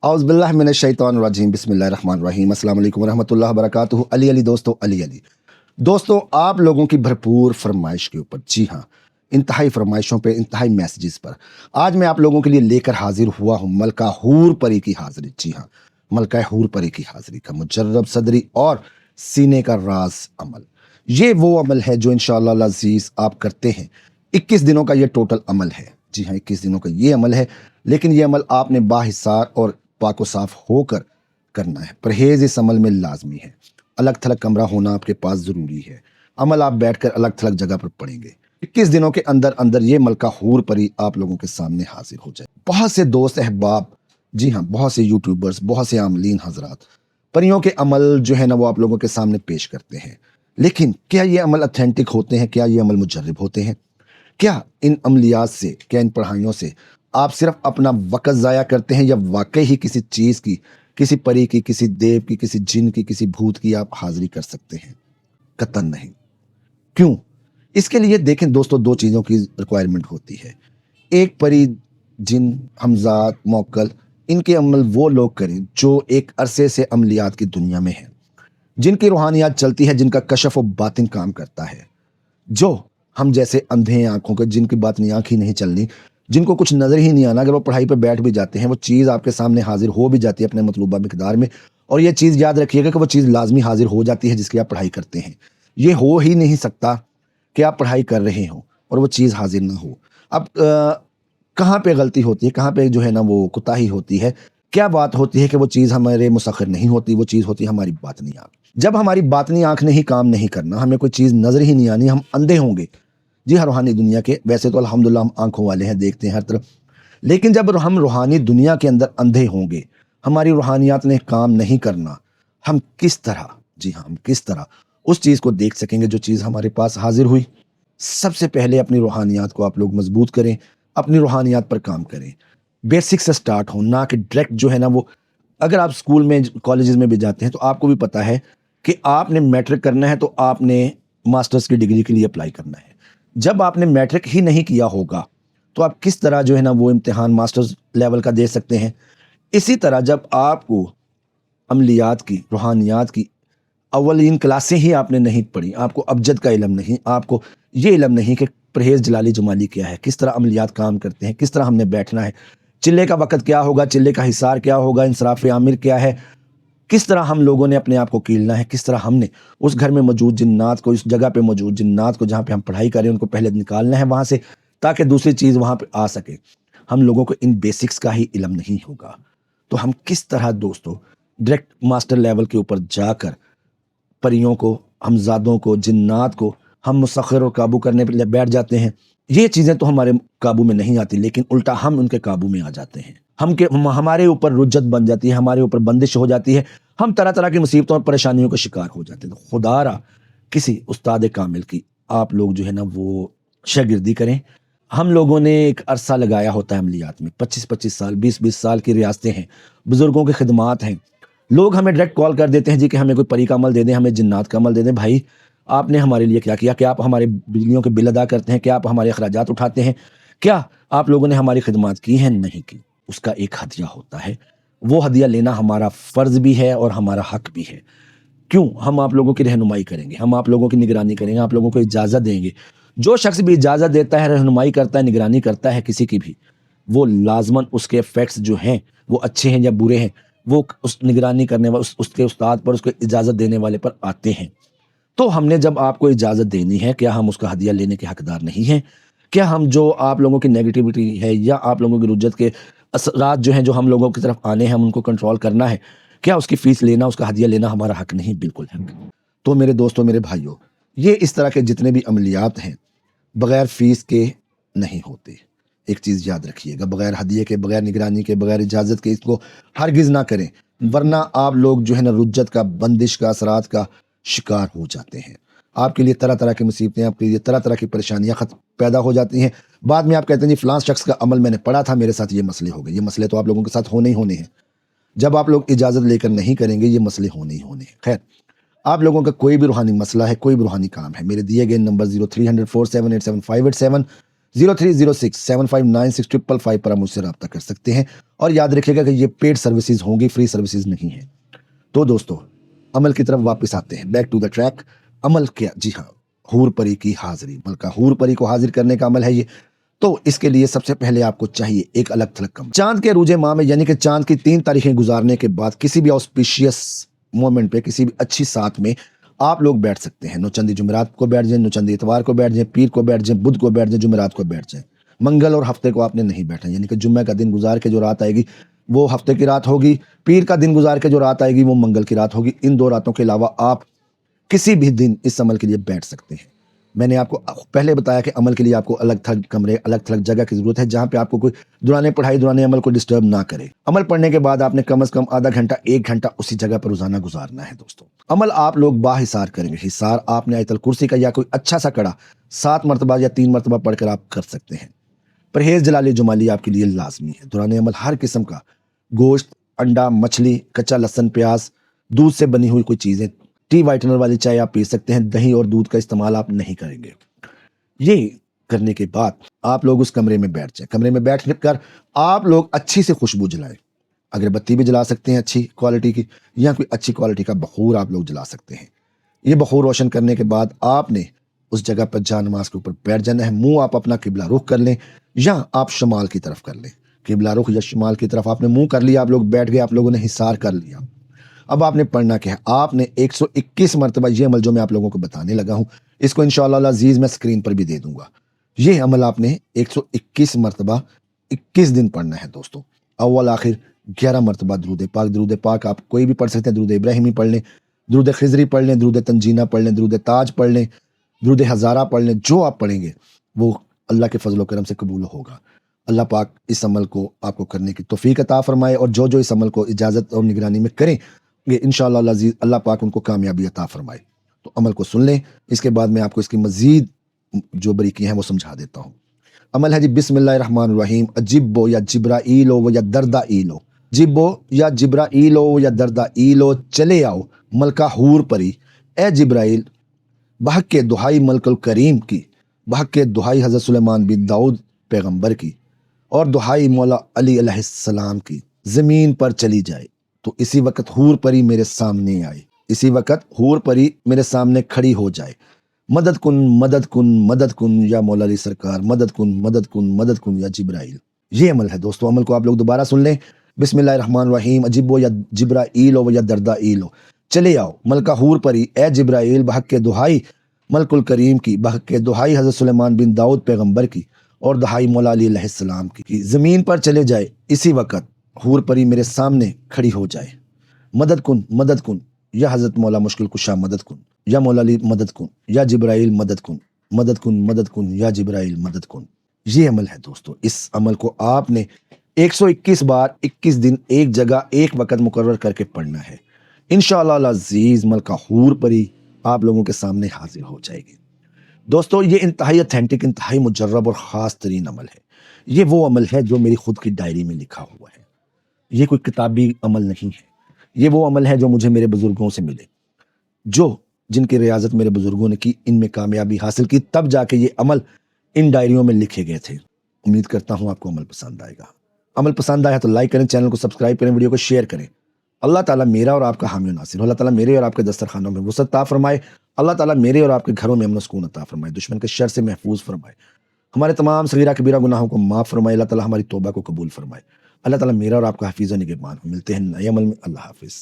औज़ बिल्लाहि मिनश शैतानिर रजीम बिस्मिल्लाहिर रहमानिर रहीम अस्सलाम वालेकुम रहमतुल्लाहि व बरकातुहू। अली अली दोस्तों, अली अली दोस्तों, आप लोगों की भरपूर फरमाइश के ऊपर, जी हाँ, इंतहाई फरमाइशों पे, इंतहाई मैसेजेस पर आज मैं आप लोगों के लिए लेकर हाजिर हुआ हूँ मलका हूर परी की हाजिरी। जी हाँ, मलका हूर परी की हाजिरी का मुजर्रब सदरी और सीने का राज अमल। ये वो अमल है जो इंशाअल्लाह अज़ीज़ आप करते हैं। 21 दिनों का ये टोटल अमल है। जी हाँ, 21 दिनों का ये अमल है, लेकिन ये अमल आपने बाहिसार और पाक साफ होकर करना है। परहेज इस अमल में लाजमी है। अलग थलग कमरा होना आपके पास ज़रूरी है। अमल आप बैठकर अलग थलग जगह पर पढ़ेंगे। 21 दिनों के अंदर अंदर ये मलका हूर परी आप लोगों के सामने हाजिर हो जाए। बहुत से दोस्त अहबाब, जी हाँ, बहुत से यूट्यूबर्स, बहुत से आमलीन हजरात परियों के अमल जो है ना वो आप लोगों के सामने पेश करते हैं, लेकिन क्या ये अमल अथेंटिक होते हैं? क्या ये अमल मुजर्रब होते हैं? क्या इन अमलियात से, क्या इन पढ़ाइयों से आप सिर्फ अपना वक़्त ज़ाया करते हैं, या वाकई ही किसी चीज़ की, किसी परी की, किसी देव की, किसी जिन की, किसी भूत की आप हाज़िरी कर सकते हैं? कतई नहीं। क्यों? इसके लिए देखें दोस्तों, दो चीज़ों की रिक्वायरमेंट होती है। एक परी, जिन, हमज़ात, मौक्कल, इनके अमल वो लोग करें जो एक अरसे से अमलियात की दुनिया में हैं, जिनकी रूहानियात चलती है, जिनका कशफ व बातिन काम करता है। जो हम जैसे अंधे हैं आंखों के, जिनकी बात आंख ही नहीं चलनी, जिनको कुछ नज़र ही नहीं आना, अगर वो पढ़ाई पे बैठ भी जाते हैं, वो चीज़ आपके सामने हाजिर हो भी जाती है अपने मतलूबा मिकदार में। और ये चीज़ याद रखिएगा कि वो चीज़ लाजमी हाजिर हो जाती है जिसकी आप पढ़ाई करते हैं। ये हो ही नहीं सकता कि आप पढ़ाई कर रहे हो और वो चीज़ हाजिर ना हो। अब कहाँ पे गलती होती है, कहाँ पे जो है ना वो कोताही होती है? क्या बात होती है कि वो चीज़ हमारे मुसख्खर नहीं होती, वो चीज़ होती है हमारी बातनी आँख। जब हमारी बातनी आँख ने ही काम नहीं करना, हमें कोई चीज़ नज़र ही नहीं आनी, हम अंधे होंगे। जी हाँ, रूहानी दुनिया के, वैसे तो अल्हम्दुलिल्लाह हम आँखों वाले हैं, देखते हैं हर तरफ। लेकिन जब हम रूहानी दुनिया के अंदर अंधे होंगे, हमारी रूहानियात ने काम नहीं करना, हम किस तरह, जी हाँ, हम किस तरह उस चीज़ को देख सकेंगे जो चीज़ हमारे पास हाजिर हुई? सबसे पहले अपनी रूहानियात को आप लोग मजबूत करें, अपनी रूहानियात पर काम करें। बेसिक से स्टार्ट हो, ना कि डायरेक्ट जो है ना वो, अगर आप स्कूल में, कॉलेजेस में भी जाते हैं तो आपको भी पता है कि आपने मैट्रिक करना है तो आपने मास्टर्स की डिग्री के लिए अप्लाई करना है। जब आपने मैट्रिक ही नहीं किया होगा तो आप किस तरह जो है ना वो इम्तिहान मास्टर्स लेवल का दे सकते हैं? इसी तरह जब आपको अमलियात की, रूहानियात की अव्वलीन क्लासें ही आपने नहीं पढ़ी, आपको अबजद का इल्म नहीं, आपको ये इल्म नहीं कि परहेज़ जलाली जुमाली क्या है, किस तरह अमलियात काम करते हैं, किस तरह हमने बैठना है, चिल्ले का वक़्त क्या होगा, चिल्ले का हिसार क्या होगा, इंसराफ़ आमिर क्या है, किस तरह हम लोगों ने अपने आप को कीलना है, किस तरह हमने उस घर में मौजूद जिन्नात को, इस जगह पे मौजूद जिन्नात को जहाँ पे हम पढ़ाई कर रहे हैं उनको पहले निकालना है वहाँ से, ताकि दूसरी चीज़ वहाँ पे आ सके। हम लोगों को इन बेसिक्स का ही इल्म नहीं होगा, तो हम किस तरह दोस्तों डायरेक्ट मास्टर लेवल के ऊपर जाकर परियों को, हमज़ादों को, जिन्नात को हम मुसख्खर और काबू करने पे बैठ जाते हैं। ये चीज़ें तो हमारे काबू में नहीं आती, लेकिन उल्टा हम उनके काबू में आ जाते हैं। हमारे ऊपर रुज्जत बन जाती है, हमारे ऊपर बंदिश हो जाती है, हम तरह तरह की मुसीबतों और परेशानियों का शिकार हो जाते हैं। तो खुदारा किसी उस्ताद कामिल की आप लोग जो है ना वो शागिर्दी करें। हम लोगों ने एक अरसा लगाया होता है अमलियात में, 25-25 साल, 20-20 साल की रियासतें हैं, बुजुर्गों की खिदमात हैं। लोग हमें डायरेक्ट कॉल कर देते हैं जी कि हमें कोई परी का अमल दे दें, हमें जिन्नात का अमल दे दें। भाई, आपने हमारे लिए क्या किया? क्या आप हमारे बिजलियों के बिल अदा करते हैं? क्या आप हमारे अखराजात उठाते हैं? क्या आप लोगों ने हमारी खिदमत की है? नहीं की। उसका एक हदिया होता है, वो हदिया लेना हमारा फ़र्ज़ भी है और हमारा हक भी है। क्यों? हम आप लोगों की रहनुमाई करेंगे, हम आप लोगों की निगरानी करेंगे, आप लोगों को इजाज़त देंगे। जो शख्स भी इजाज़त देता है, रहनुमाई करता है, निगरानी करता है किसी की भी, वो लाज़मन उसके इफ़ेक्ट्स जो हैं, वो अच्छे हैं या बुरे हैं, वो उस निगरानी करने वाले, उसके उस्ताद पर, उसको इजाज़त देने वाले पर आते हैं। तो हमने जब आपको इजाज़त देनी है, क्या हम उसका हदिया लेने के हकदार नहीं हैं? क्या हम जो आप लोगों की नेगेटिविटी है या आप लोगों की रुज्जत के असरात जो हैं, जो हम लोगों की तरफ आने हैं, हम उनको कंट्रोल करना है, क्या उसकी फ़ीस लेना, उसका हदिया लेना हमारा हक नहीं? बिल्कुल हक। तो मेरे दोस्तों, मेरे भाइयों, ये इस तरह के जितने भी अमलियात हैं, बग़ैर फ़ीस के नहीं होते। एक चीज़ याद रखिएगा, बग़ैर हदिये के, बग़ैर निगरानी के, बग़ैर इजाज़त के इसको हरगिज़ ना करें, वरना आप लोग जो है ना रुज्जत का, बंदिश का, असरात का शिकार हो जाते हैं। आपके लिए तरह तरह की मुसीबतें, आपके लिए तरह तरह की परेशानियाँ पैदा हो जाती हैं। बाद में आप कहते हैं जी फ़लाँ शख्स का अमल मैंने पढ़ा था, मेरे साथ ये मसले हो गए। ये मसले तो आप लोगों के साथ होने ही होने हैं। जब आप लोग इजाज़त लेकर नहीं करेंगे, ये मसले होने ही होने हैं। खैर, आप लोगों का कोई भी रूहानी मसला है, कोई भी रूहानी काम है, मेरे दिए गए नंबर 0300 4787587 0306759655 पर आप मुझसे रब्ता कर सकते हैं। और याद रखिएगा कि ये पेड सर्विसेज होंगी, फ्री सर्विसेज नहीं है। तो दोस्तों अमल की तरफ वापस आते हैं, बैक टू द ट्रैक। अमल क्या? जी हाँ, हूर परी की हाजिरी, मलका हूर परी को हाजिर करने का अमल है ये। तो इसके लिए सबसे पहले आपको चाहिए एक अलग थलग कमरा। चांद के रूजे माह में यानी कि चांद की 3 तारीखें गुजारने के बाद किसी भी ऑस्पिशियस मोमेंट पे, किसी भी अच्छी साथ में आप लोग बैठ सकते हैं। नौचंदी जुमेरात को बैठ जाएं, नौचंदी इतवार को बैठ जाएं, पीर को बैठ जाएं, बुध को बैठ जाएं, जुमेरात को बैठ जाएं। मंगल और हफ्ते को आपने नहीं बैठना, यानी कि जुम्मे का दिन गुजार के जो रात आएगी वो हफ्ते की रात होगी, पीर का दिन गुजार के जो रात आएगी वो मंगल की रात होगी। इन 2 रातों के अलावा आप किसी भी दिन इस अमल के लिए बैठ सकते हैं। मैंने आपको पहले बताया कि अमल के लिए आपको अलग थलग कमरे, अलग थलग जगह की जरूरत है जहां पे आपको कोई दौरान पढ़ाई, दौरान अमल को डिस्टर्ब ना करे। अमल पढ़ने के बाद आपने कम से कम आधा घंटा 1 घंटा उसी जगह पर रोजाना गुजारना है। दोस्तों अमल आप लोग बाहिसार करेंगे। हिसार आपने आयतल कुर्सी का या कोई अच्छा सा कड़ा 7 मरतबा या 3 मरतबा पढ़कर आप कर सकते हैं। परहेज जलाली जुमाली आपके लिए लाजमी है। दौरान अमल हर किस्म का गोश्त, अंडा, मछली, कच्चा लहसन, प्याज, दूध से बनी हुई कोई चीजें, टी वाइटनर वाली चाय आप पी सकते हैं। दही और दूध का इस्तेमाल आप नहीं करेंगे। ये करने के बाद आप लोग उस कमरे में बैठ जाएं। कमरे में बैठ कर आप लोग अच्छी से खुशबू जलाएं। अगरबत्ती भी जला सकते हैं अच्छी क्वालिटी की, या कोई अच्छी क्वालिटी का बखूर आप लोग जला सकते हैं। ये बखूर रोशन करने के बाद आपने उस जगह पर जा नमाज के ऊपर बैठ जाना है। मुंह आप अपना किबला रुख कर लें या आप शमाल की तरफ कर लें। किबला रुख या शमाल की तरफ आपने मुंह कर लिया, आप लोग बैठ गए, आप लोगों ने हिसार कर लिया। अब आपने पढ़ना क्या है? आपने 121 मरतबा ये अमल जो मैं आप लोगों को बताने लगा हूं, इसको इंशाअल्लाह अजीज मैं स्क्रीन पर भी दे दूंगा। ये अमल आपने 121 मरतबा 21 दिन पढ़ना है। दोस्तों अव्वल आखिर 11 मरतबा दरूद पाक। दरूद पाक आप कोई भी पढ़ सकते हैं। दरूद इब्राहिमी पढ़ लें, दरूद खिजरी पढ़ लें, दरूद तंजीना पढ़ लें, दरूद ताज पढ़ लें, दरूद हज़ारा पढ़ लें। जो आप पढ़ेंगे वो अल्लाह के फजल करम से कबूल होगा। अल्लाह पाक इस अमल को आपको करने की तौफीक अता फरमाए, और जो जो इस अमल को इजाज़त और निगरानी में करें इंशाअल्लाह अज़ीज़ अल्लाह पाक उनको कामयाबी अता फरमाए। तो अमल को सुन लें, इसके बाद मैं आपको इसकी मजीद जो बरीकी हैं वो समझा देता हूँ। अमल है जी, बिस्मिल्लाहिर्रहमानिर्रहीम। अजिब्बो या जिब्राईलो व या दर्दाईलो, जिब्बो या जिब्राईलो व या दर्दाईलो, चले आओ मलका हूर परी। ए जिब्राइल, बहक के दुहाई मलकुल करीम की, बहक के दुहाई हज़रत सुलेमान बिन दाऊद पैगंबर की, और दुहाई मौला अली अलैहिस्सलाम की, ज़मीन पर चली जाए। तो इसी वक्त हूर परी मेरे सामने आए, इसी वक्त हूर परी मेरे सामने खड़ी हो जाए। मदद कुन मदद कुन मदद कुन या मौला अली सरकार, मदद कुन मदद कुन मदद कुन या जिब्राइल। ये अमल है दोस्तों। अमल को आप लोग दोबारा सुन लें। बिस्मिल्लाहिर्रहमानिर्रहीम। अजिब्बो या जिब्राईलो व या दर्दाईलो, चले आओ मलका हूर परी। ए जिब्राइल, बहक के दुहाई मलकुल करीम की, बहक के दुहाई हज़रत सुलेमान बिन दाऊद पैगंबर की, और दुहाई मौला अली अलैहिस्सलाम की, ज़मीन पर चले जाए। इसी वक्त हूर परी मेरे सामने खड़ी हो जाए। मदद कुन या हज़रत मौला मुश्किल कुशा मदद कुन, या मौला अली मदद कुन, या जिब्राइल मदद कुन, मदद कुन या जिब्राइल मदद कुन। ये अमल है दोस्तों। इस अमल को आपने 121 बार 21 दिन एक जगह एक वक्त मुकर्रर करके पढ़ना है। इंशाअल्लाह अज़ीज़ मलका हूर परी आप लोगों के सामने हाजिर हो जाएगी। दोस्तों ये इंतहाई ऑथेंटिक, इंतहाई मुजर्रब और ख़ास तरीन अमल है। ये वो अमल है जो मेरी खुद की डायरी में लिखा हुआ है। ये कोई किताबी अमल नहीं है। ये वो अमल है जो मुझे मेरे बुजुर्गों से मिले, जो जिनकी रियाजत मेरे बुजुर्गों ने की, इनमें कामयाबी हासिल की, तब जाके ये अमल इन डायरियों में लिखे गए थे। उम्मीद करता हूँ आपको अमल पसंद आएगा। अमल पसंद आया तो लाइक करें, चैनल को सब्सक्राइब करें, वीडियो को शेयर करें। अल्लाह ताला मेरा और आपका हामी नासिर हो। अल्लाह ताला मेरे और आपके दस्तरखानों में वसअत अता फरमाए। अल्लाह ताला मेरे और आपके घरों में अमन सुकून अता फरमाए, दुश्मन के शर से महफूज फरमाए, हमारे तमाम सगीरा कबीरा गुनाहों को माफ़ फरमाए। अल्लाह ताला हमारी तौबा को कबूल फरमाए। अल्लाह ताला मेरा और आपका हफीज़ व निगहबान हो। मिलते हैं नए अमल में। अल्लाह हाफिज़।